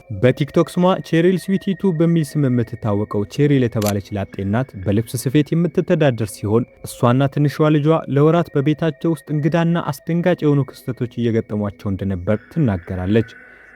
በቲክቶክ ስሟ ቼሪል ስዊቲቱ በሚል ስም የምትታወቀው ቼሪል የተባለች ላጤ እናት በልብስ ስፌት የምትተዳደር ሲሆን እሷና ትንሿ ልጇ ለወራት በቤታቸው ውስጥ እንግዳና አስደንጋጭ የሆኑ ክስተቶች እየገጠሟቸው እንደነበር ትናገራለች።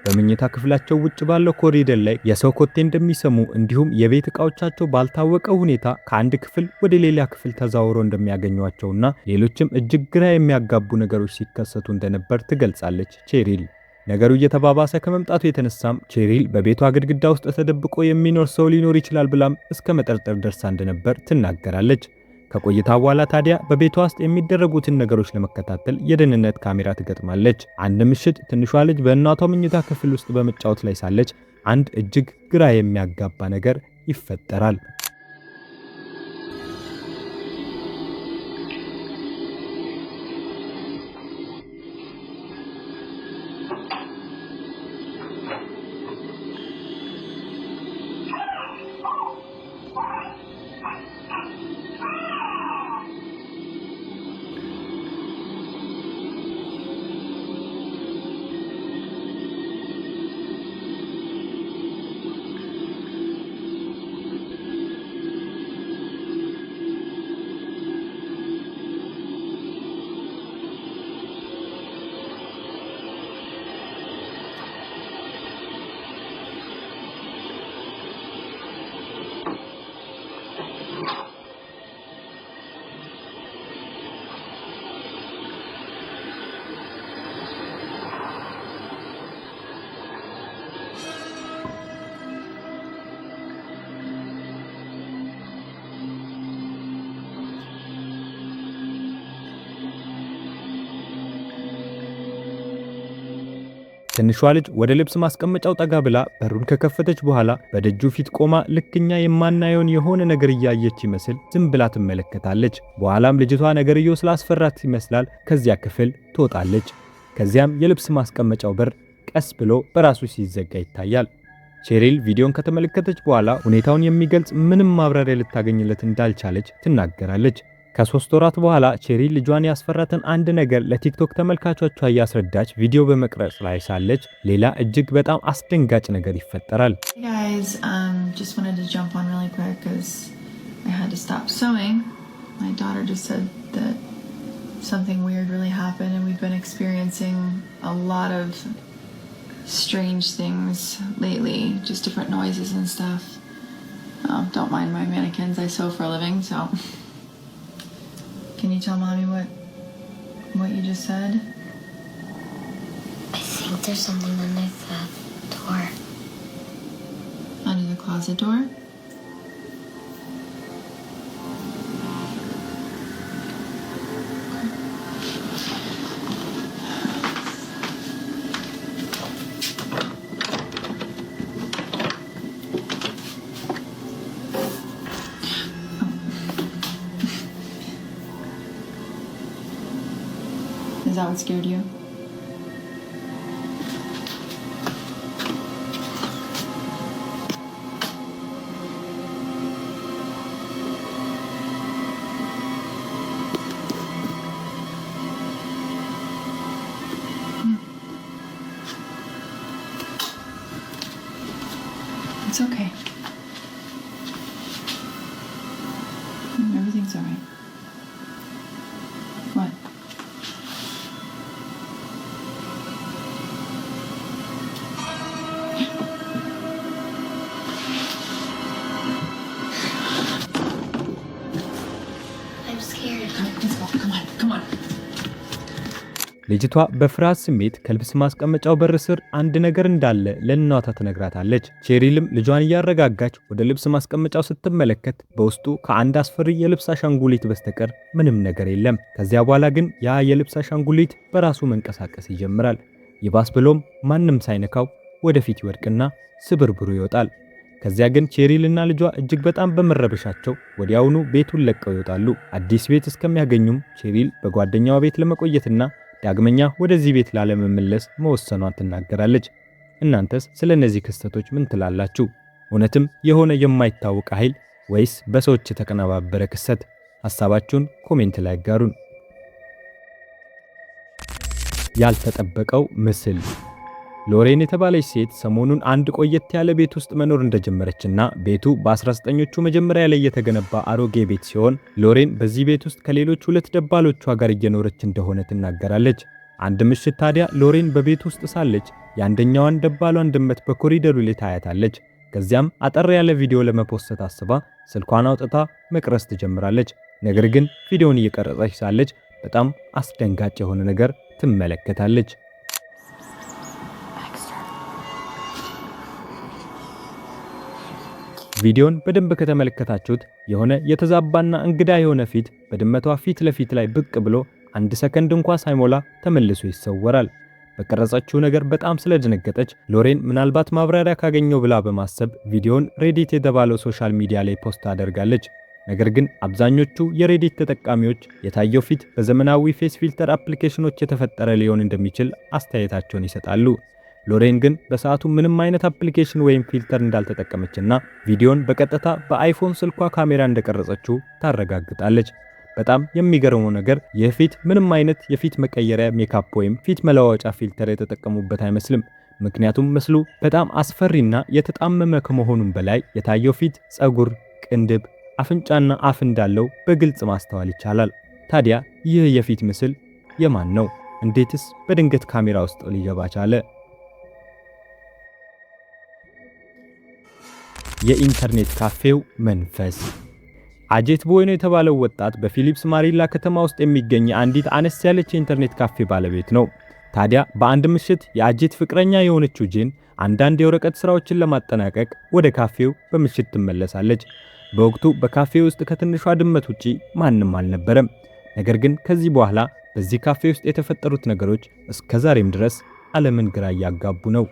በመኝታ ክፍላቸው ውጭ ባለው ኮሪደር ላይ የሰው ኮቴ እንደሚሰሙ እንዲሁም የቤት ዕቃዎቻቸው ባልታወቀ ሁኔታ ከአንድ ክፍል ወደ ሌላ ክፍል ተዛውረው እንደሚያገኟቸውና ሌሎችም እጅግ ግራ የሚያጋቡ ነገሮች ሲከሰቱ እንደነበር ትገልጻለች ቼሪል። ነገሩ እየተባባሰ ከመምጣቱ የተነሳም ቼሪል በቤቷ ግድግዳ ውስጥ ተደብቆ የሚኖር ሰው ሊኖር ይችላል ብላም እስከ መጠርጠር ደርሳ እንደነበር ትናገራለች። ከቆይታ በኋላ ታዲያ በቤቷ ውስጥ የሚደረጉትን ነገሮች ለመከታተል የደህንነት ካሜራ ትገጥማለች። አንድ ምሽት ትንሿ ልጅ በእናቷ መኝታ ክፍል ውስጥ በመጫወት ላይ ሳለች አንድ እጅግ ግራ የሚያጋባ ነገር ይፈጠራል። ትንሿ ልጅ ወደ ልብስ ማስቀመጫው ጠጋ ብላ በሩን ከከፈተች በኋላ በደጁ ፊት ቆማ ልክኛ የማናየውን የሆነ ነገር እያየች ይመስል ዝም ብላ ትመለከታለች። በኋላም ልጅቷ ነገርየው ስላስፈራት ይመስላል ከዚያ ክፍል ትወጣለች። ከዚያም የልብስ ማስቀመጫው በር ቀስ ብሎ በራሱ ሲዘጋ ይታያል። ቼሪል ቪዲዮን ከተመለከተች በኋላ ሁኔታውን የሚገልጽ ምንም ማብራሪያ ልታገኝለት እንዳልቻለች ትናገራለች። ከ3 ወራት በኋላ ቼሪል ልጇን ያስፈራትን አንድ ነገር ለቲክቶክ ተመልካቾቿ እያስረዳች ቪዲዮ በመቅረጽ ላይ ሳለች ሌላ እጅግ በጣም አስደንጋጭ ነገር ይፈጠራል። Guys, just wanted to jump on really quick cuz I had to stop sewing. My daughter just said that something weird really happened and we've been experiencing a lot of strange things lately, just different noises and stuff. Don't mind my mannequins, I sew for a living, so can you tell mommy what you just said? I think there's something under the door. Under the closet door? Is that what scared you? It's okay. Everything's all right. What? I'm scared. Let's go. Come on. ልጅቷ በፍርሃት ስሜት ከልብስ ማስቀመጫው በር ስር አንድ ነገር እንዳለ ለእናቷ ትነግራታለች። ቼሪልም ልጇን እያረጋጋች ወደ ልብስ ማስቀመጫው ስትመለከት በውስጡ ከአንድ አስፈሪ የልብስ አሻንጉሊት በስተቀር ምንም ነገር የለም። ከዚያ በኋላ ግን ያ የልብስ አሻንጉሊት በራሱ መንቀሳቀስ ይጀምራል። ይባስ ብሎም ማንም ሳይነካው ወደፊት ይወድቅና ስብርብሩ ይወጣል። ከዚያ ግን ቼሪልና ልጇ እጅግ በጣም በመረበሻቸው ወዲያውኑ ቤቱን ለቀው ይወጣሉ። አዲስ ቤት እስከሚያገኙም ቼሪል በጓደኛዋ ቤት ለመቆየትና ዳግመኛ ወደዚህ ቤት ላለመመለስ መወሰኗን ትናገራለች። እናንተስ ስለነዚህ ክስተቶች ምን ትላላችሁ? እውነትም የሆነ የማይታወቅ ኃይል ወይስ በሰዎች የተቀነባበረ ክስተት? ሐሳባችሁን ኮሜንት ላይ አጋሩን። ያልተጠበቀው ምስል ሎሬን የተባለች ሴት ሰሞኑን አንድ ቆየት ያለ ቤት ውስጥ መኖር እንደጀመረችና ቤቱ በ19ኞቹ መጀመሪያ ላይ የተገነባ አሮጌ ቤት ሲሆን ሎሬን በዚህ ቤት ውስጥ ከሌሎች ሁለት ደባሎቿ ጋር እየኖረች እንደሆነ ትናገራለች። አንድ ምሽት ታዲያ ሎሬን በቤት ውስጥ ሳለች የአንደኛዋን ደባሏን ድመት በኮሪደሩ ላይ ታያታለች። ከዚያም አጠር ያለ ቪዲዮ ለመፖስት አስባ ስልኳን አውጥታ መቅረጽ ትጀምራለች። ነገር ግን ቪዲዮውን እየቀረጸች ሳለች በጣም አስደንጋጭ የሆነ ነገር ትመለከታለች። ቪዲዮን በደንብ ከተመለከታችሁት የሆነ የተዛባና እንግዳ የሆነ ፊት በድመቷ ፊት ለፊት ላይ ብቅ ብሎ አንድ ሰከንድ እንኳን ሳይሞላ ተመልሶ ይሰወራል። በቀረጸችው ነገር በጣም ስለደነገጠች ሎሬን ምናልባት ማብራሪያ ካገኘው ብላ በማሰብ ቪዲዮን ሬዲት የተባለው ሶሻል ሚዲያ ላይ ፖስት አደርጋለች። ነገር ግን አብዛኞቹ የሬዲት ተጠቃሚዎች የታየው ፊት በዘመናዊ ፌስ ፊልተር አፕሊኬሽኖች የተፈጠረ ሊሆን እንደሚችል አስተያየታቸውን ይሰጣሉ። ሎሬን ግን በሰዓቱ ምንም አይነት አፕሊኬሽን ወይም ፊልተር እንዳልተጠቀመችና ቪዲዮን በቀጥታ በአይፎን ስልኳ ካሜራ እንደቀረጸችው ታረጋግጣለች። በጣም የሚገርመው ነገር ይህ ፊት ምንም አይነት የፊት መቀየሪያ ሜካፕ ወይም ፊት መለዋወጫ ፊልተር የተጠቀሙበት አይመስልም። ምክንያቱም ምስሉ በጣም አስፈሪና የተጣመመ ከመሆኑም በላይ የታየው ፊት ጸጉር፣ ቅንድብ፣ አፍንጫና አፍ እንዳለው በግልጽ ማስተዋል ይቻላል። ታዲያ ይህ የፊት ምስል የማን ነው? እንዴትስ በድንገት ካሜራ ውስጥ ሊገባ ቻለ? የኢንተርኔት ካፌው መንፈስ። አጄት ቦይኖ የተባለው ወጣት በፊሊፕስ ማሪላ ከተማ ውስጥ የሚገኝ አንዲት አነስ ያለች የኢንተርኔት ካፌ ባለቤት ነው። ታዲያ በአንድ ምሽት የአጄት ፍቅረኛ የሆነችው ጄን አንዳንድ የወረቀት ስራዎችን ለማጠናቀቅ ወደ ካፌው በምሽት ትመለሳለች። በወቅቱ በካፌው ውስጥ ከትንሿ ድመት ውጪ ማንም አልነበረም። ነገር ግን ከዚህ በኋላ በዚህ ካፌ ውስጥ የተፈጠሩት ነገሮች እስከዛሬም ድረስ ዓለምን ግራ እያጋቡ ነው።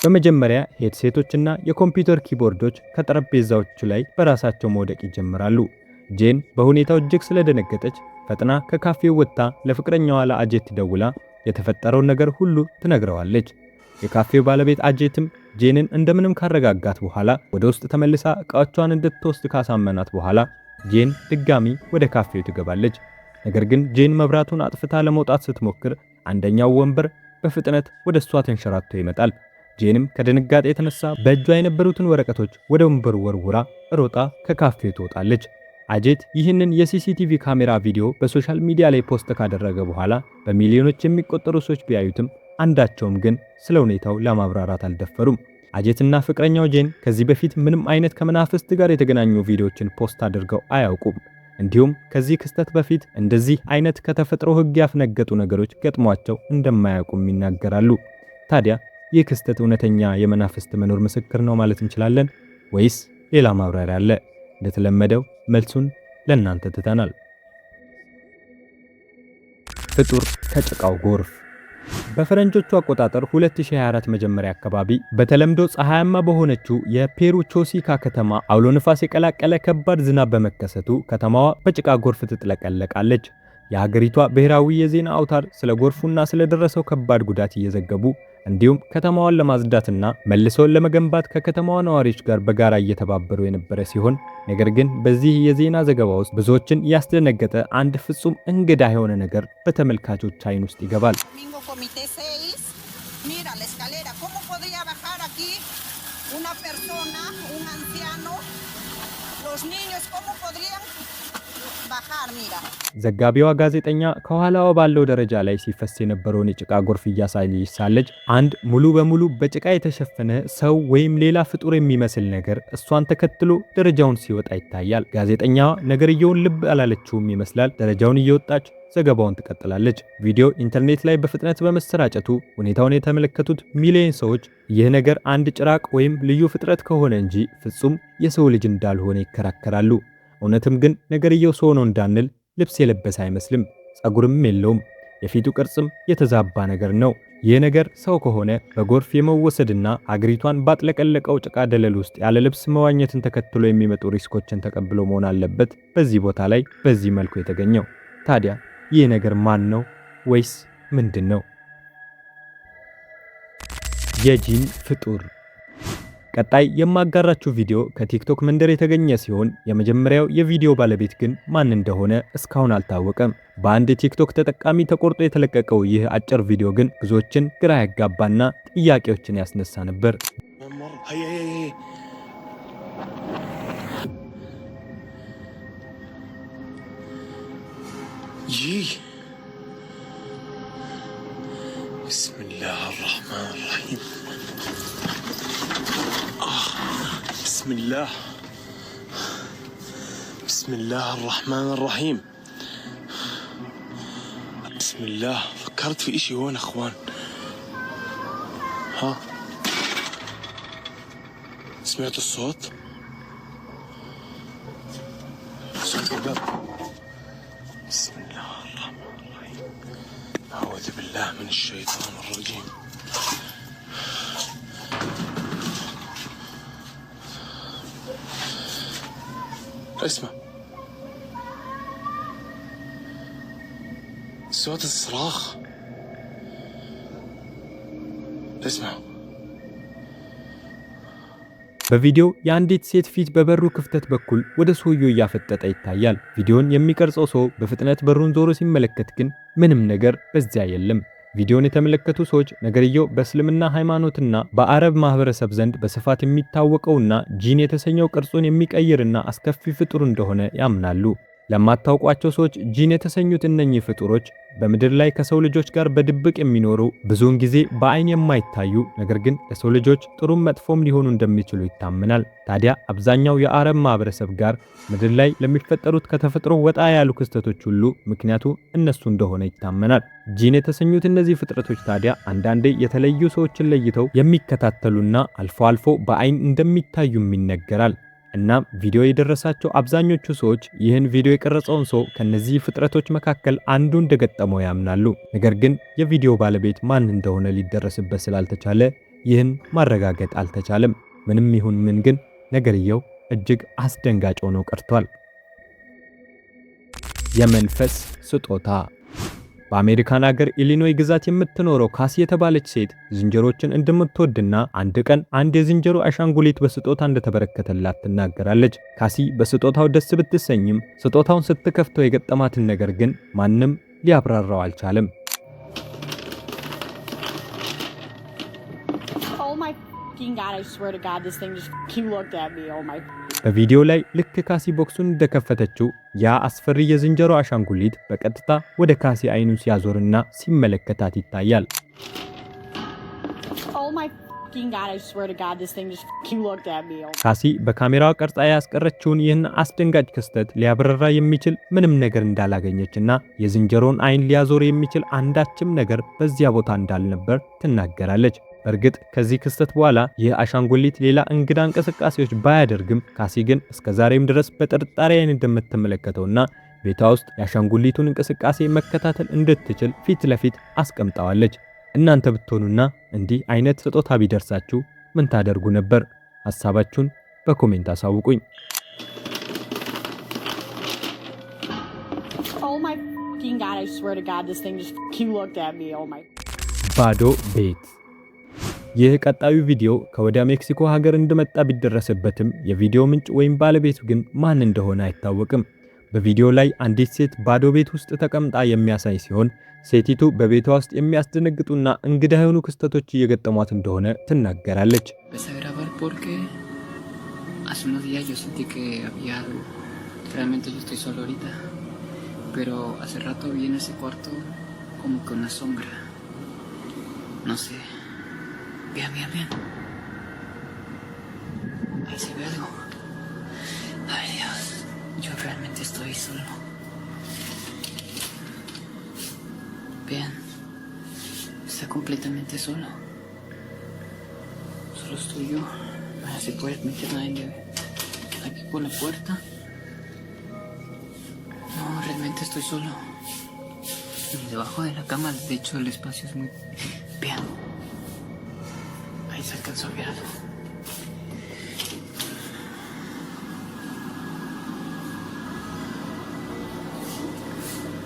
በመጀመሪያ ሄድሴቶችና የኮምፒውተር ኪቦርዶች ከጠረጴዛዎቹ ላይ በራሳቸው መውደቅ ይጀምራሉ። ጄን በሁኔታው እጅግ ስለደነገጠች ፈጥና ከካፌው ወጥታ ለፍቅረኛዋ ለአጄት ደውላ የተፈጠረውን ነገር ሁሉ ትነግረዋለች። የካፌው ባለቤት አጄትም ጄንን እንደምንም ካረጋጋት በኋላ ወደ ውስጥ ተመልሳ ዕቃዎቿን እንድትወስድ ካሳመናት በኋላ ጄን ድጋሚ ወደ ካፌው ትገባለች። ነገር ግን ጄን መብራቱን አጥፍታ ለመውጣት ስትሞክር አንደኛው ወንበር በፍጥነት ወደ እሷ ተንሸራቶ ይመጣል። ጄንም ከድንጋጤ የተነሳ በእጇ የነበሩትን ወረቀቶች ወደ ወንበሩ ወርውራ ሮጣ ከካፌው ትወጣለች። አጄት ይህንን የሲሲቲቪ ካሜራ ቪዲዮ በሶሻል ሚዲያ ላይ ፖስት ካደረገ በኋላ በሚሊዮኖች የሚቆጠሩ ሰዎች ቢያዩትም አንዳቸውም ግን ስለ ሁኔታው ለማብራራት አልደፈሩም። አጀትና ፍቅረኛው ጄን ከዚህ በፊት ምንም አይነት ከመናፍስት ጋር የተገናኙ ቪዲዮዎችን ፖስት አድርገው አያውቁም። እንዲሁም ከዚህ ክስተት በፊት እንደዚህ አይነት ከተፈጥሮ ሕግ ያፈነገጡ ነገሮች ገጥሟቸው እንደማያውቁም ይናገራሉ። ታዲያ ይህ ክስተት እውነተኛ የመናፍስት መኖር ምስክር ነው ማለት እንችላለን ወይስ ሌላ ማብራሪያ አለ? እንደተለመደው መልሱን ለእናንተ ትተናል። ፍጡር ከጭቃው ጎርፍ። በፈረንጆቹ አቆጣጠር 2024 መጀመሪያ አካባቢ በተለምዶ ፀሐያማ በሆነችው የፔሩ ቾሲካ ከተማ አውሎ ንፋስ የቀላቀለ ከባድ ዝናብ በመከሰቱ ከተማዋ በጭቃ ጎርፍ ትጥለቀለቃለች። የሀገሪቷ ብሔራዊ የዜና አውታር ስለ ጎርፉና ስለደረሰው ከባድ ጉዳት እየዘገቡ እንዲሁም ከተማዋን ለማጽዳትና መልሰውን ለመገንባት ከከተማዋ ነዋሪዎች ጋር በጋራ እየተባበሩ የነበረ ሲሆን ነገር ግን በዚህ የዜና ዘገባ ውስጥ ብዙዎችን ያስደነገጠ አንድ ፍጹም እንግዳ የሆነ ነገር በተመልካቾች አይን ውስጥ ይገባል። ዘጋቢዋ ጋዜጠኛ ከኋላዋ ባለው ደረጃ ላይ ሲፈስ የነበረውን የጭቃ ጎርፍ እያሳየች ሳለች አንድ ሙሉ በሙሉ በጭቃ የተሸፈነ ሰው ወይም ሌላ ፍጡር የሚመስል ነገር እሷን ተከትሎ ደረጃውን ሲወጣ ይታያል። ጋዜጠኛዋ ነገርየውን ልብ አላለችውም ይመስላል። ደረጃውን እየወጣች ዘገባውን ትቀጥላለች። ቪዲዮ ኢንተርኔት ላይ በፍጥነት በመሰራጨቱ ሁኔታውን የተመለከቱት ሚሊዮን ሰዎች ይህ ነገር አንድ ጭራቅ ወይም ልዩ ፍጥረት ከሆነ እንጂ ፍጹም የሰው ልጅ እንዳልሆነ ይከራከራሉ። እውነትም ግን ነገርየው ሰው ነው እንዳንል ልብስ የለበሰ አይመስልም፣ ጸጉርም የለውም፣ የፊቱ ቅርጽም የተዛባ ነገር ነው። ይህ ነገር ሰው ከሆነ በጎርፍ የመወሰድና አገሪቷን ባጥለቀለቀው ጭቃ ደለል ውስጥ ያለ ልብስ መዋኘትን ተከትሎ የሚመጡ ሪስኮችን ተቀብሎ መሆን አለበት በዚህ ቦታ ላይ በዚህ መልኩ የተገኘው። ታዲያ ይህ ነገር ማን ነው ወይስ ምንድን ነው? የጂን ፍጡር። ቀጣይ የማጋራችሁ ቪዲዮ ከቲክቶክ መንደር የተገኘ ሲሆን የመጀመሪያው የቪዲዮ ባለቤት ግን ማን እንደሆነ እስካሁን አልታወቀም። በአንድ የቲክቶክ ተጠቃሚ ተቆርጦ የተለቀቀው ይህ አጭር ቪዲዮ ግን ብዙዎችን ግራ ያጋባና ጥያቄዎችን ያስነሳ ነበር። ቢስሚላህ አርራህማን አርራሂም بسم الله الرحمن الرحيم. بسم الله. فكرت في اشي هون اخوان. ها سمعت الصوت؟ صوت الباب. بسم الله الرحمن الرحيم. أعوذ بالله من الشيطان الرجيم. اسمع صوت الصراخ. اسمع. በቪዲዮ የአንዲት ሴት ፊት በበሩ ክፍተት በኩል ወደ ሰውየው እያፈጠጠ ይታያል። ቪዲዮን የሚቀርጸው ሰው በፍጥነት በሩን ዞሮ ሲመለከት ግን ምንም ነገር በዚያ የለም። ቪዲዮን የተመለከቱ ሰዎች ነገርየው በእስልምና ሃይማኖትና በአረብ ማህበረሰብ ዘንድ በስፋት የሚታወቀውና ጂን የተሰኘው ቅርጹን የሚቀይርና አስከፊ ፍጡር እንደሆነ ያምናሉ። ለማታውቋቸው ሰዎች ጂን የተሰኙት እነኚህ ፍጡሮች በምድር ላይ ከሰው ልጆች ጋር በድብቅ የሚኖሩ ብዙውን ጊዜ በአይን የማይታዩ ነገር ግን ለሰው ልጆች ጥሩም መጥፎም ሊሆኑ እንደሚችሉ ይታመናል። ታዲያ አብዛኛው የአረብ ማህበረሰብ ጋር ምድር ላይ ለሚፈጠሩት ከተፈጥሮ ወጣ ያሉ ክስተቶች ሁሉ ምክንያቱ እነሱ እንደሆነ ይታመናል። ጂን የተሰኙት እነዚህ ፍጥረቶች ታዲያ አንዳንዴ የተለዩ ሰዎችን ለይተው የሚከታተሉና አልፎ አልፎ በአይን እንደሚታዩም ይነገራል። እናም ቪዲዮ የደረሳቸው አብዛኞቹ ሰዎች ይህን ቪዲዮ የቀረጸውን ሰው ከነዚህ ፍጥረቶች መካከል አንዱ እንደገጠመው ያምናሉ። ነገር ግን የቪዲዮ ባለቤት ማን እንደሆነ ሊደረስበት ስላልተቻለ ይህን ማረጋገጥ አልተቻለም። ምንም ይሁን ምን ግን ነገርየው እጅግ አስደንጋጭ ሆኖ ቀርቷል። የመንፈስ ስጦታ። በአሜሪካን ሀገር ኢሊኖይ ግዛት የምትኖረው ካሲ የተባለች ሴት ዝንጀሮችን እንደምትወድና አንድ ቀን አንድ የዝንጀሮ አሻንጉሊት በስጦታ እንደተበረከተላት ትናገራለች። ካሲ በስጦታው ደስ ብትሰኝም ስጦታውን ስትከፍተው የገጠማትን ነገር ግን ማንም ሊያብራራው አልቻለም። God, I swear to God, this thing just he looked at me. Oh my. በቪዲዮ ላይ ልክ ካሲ ቦክሱን እንደከፈተችው ያ አስፈሪ የዝንጀሮ አሻንጉሊት በቀጥታ ወደ ካሲ አይኑ ሲያዞርና ሲመለከታት ይታያል። Oh my God, I swear to God, this thing just looked at me. ካሲ በካሜራዋ ቀርጻ ያስቀረችውን ይህን አስደንጋጭ ክስተት ሊያብራራ የሚችል ምንም ነገር እንዳላገኘችና የዝንጀሮን አይን ሊያዞር የሚችል አንዳችም ነገር በዚያ ቦታ እንዳልነበር ትናገራለች። በእርግጥ ከዚህ ክስተት በኋላ ይህ አሻንጉሊት ሌላ እንግዳ እንቅስቃሴዎች ባያደርግም ካሲ ግን እስከዛሬም ድረስ በጥርጣሬ አይን እንደምትመለከተውና ቤቷ ውስጥ የአሻንጉሊቱን እንቅስቃሴ መከታተል እንድትችል ፊት ለፊት አስቀምጣዋለች። እናንተ ብትሆኑና እንዲህ አይነት ስጦታ ቢደርሳችሁ ምን ታደርጉ ነበር? ሐሳባችሁን በኮሜንት አሳውቁኝ። Oh my God, I swear to God, this thing just looked at me. Oh my. ባዶ ቤት። ይህ ቀጣዩ ቪዲዮ ከወደ ሜክሲኮ ሀገር እንደመጣ ቢደረስበትም የቪዲዮ ምንጭ ወይም ባለቤቱ ግን ማን እንደሆነ አይታወቅም። በቪዲዮ ላይ አንዲት ሴት ባዶ ቤት ውስጥ ተቀምጣ የሚያሳይ ሲሆን ሴቲቱ በቤቷ ውስጥ የሚያስደነግጡና እንግዳ የሆኑ ክስተቶች እየገጠሟት እንደሆነ ትናገራለች። Empecé a grabar porque hace unos días yo sentí que había algo. Realmente yo estoy solo ahorita, pero hace rato vi en ese cuarto como que una sombra. No sé. Vean. Ahí se ve algo. Ay Dios, yo realmente estoy solo. Vean, está completamente solo. Solo estoy yo. No se puede meter nadie aquí por la puerta. No, realmente estoy solo. Y debajo de la cama, de hecho, el espacio es muy... Vean. Ahí se alcanzó a ver algo.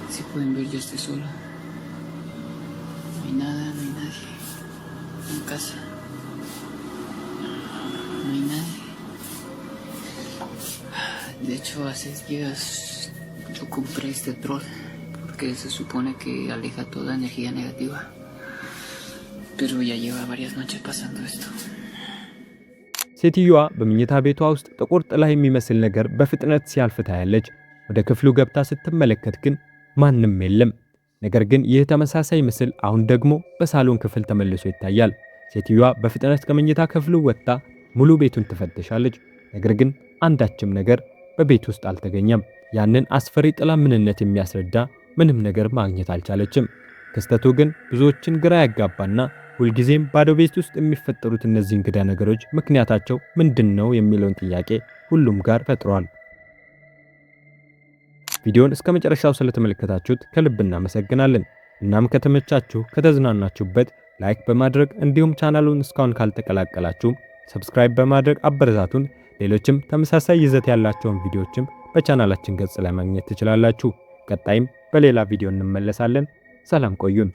Si pueden ver, yo estoy solo. No hay nada, no hay nadie. En casa. No hay nadie. De hecho, hace días yo compré este troll porque se supone que aleja toda energía negativa. Pero ya lleva varias noches pasando esto. ሴትዮዋ በመኝታ ቤቷ ውስጥ ጥቁር ጥላ የሚመስል ነገር በፍጥነት ሲያልፍ ታያለች። ወደ ክፍሉ ገብታ ስትመለከት ግን ማንም የለም። ነገር ግን ይህ ተመሳሳይ ምስል አሁን ደግሞ በሳሎን ክፍል ተመልሶ ይታያል። ሴትዮዋ በፍጥነት ከመኝታ ክፍሉ ወጥታ ሙሉ ቤቱን ትፈትሻለች። ነገር ግን አንዳችም ነገር በቤት ውስጥ አልተገኘም። ያንን አስፈሪ ጥላ ምንነት የሚያስረዳ ምንም ነገር ማግኘት አልቻለችም። ክስተቱ ግን ብዙዎችን ግራ ያጋባና ሁልጊዜም ባዶ ቤት ውስጥ የሚፈጠሩት እነዚህ እንግዳ ነገሮች ምክንያታቸው ምንድነው የሚለውን ጥያቄ ሁሉም ጋር ፈጥሯል። ቪዲዮን እስከ መጨረሻው ስለተመለከታችሁት ከልብ እናመሰግናለን። እናም ከተመቻችሁ ከተዝናናችሁበት ላይክ በማድረግ እንዲሁም ቻናሉን እስካሁን ካልተቀላቀላችሁ ሰብስክራይብ በማድረግ አበረታቱን። ሌሎችም ተመሳሳይ ይዘት ያላቸውን ቪዲዮዎችም በቻናላችን ገጽ ላይ ማግኘት ትችላላችሁ። ቀጣይም በሌላ ቪዲዮ እንመለሳለን። ሰላም ቆዩን።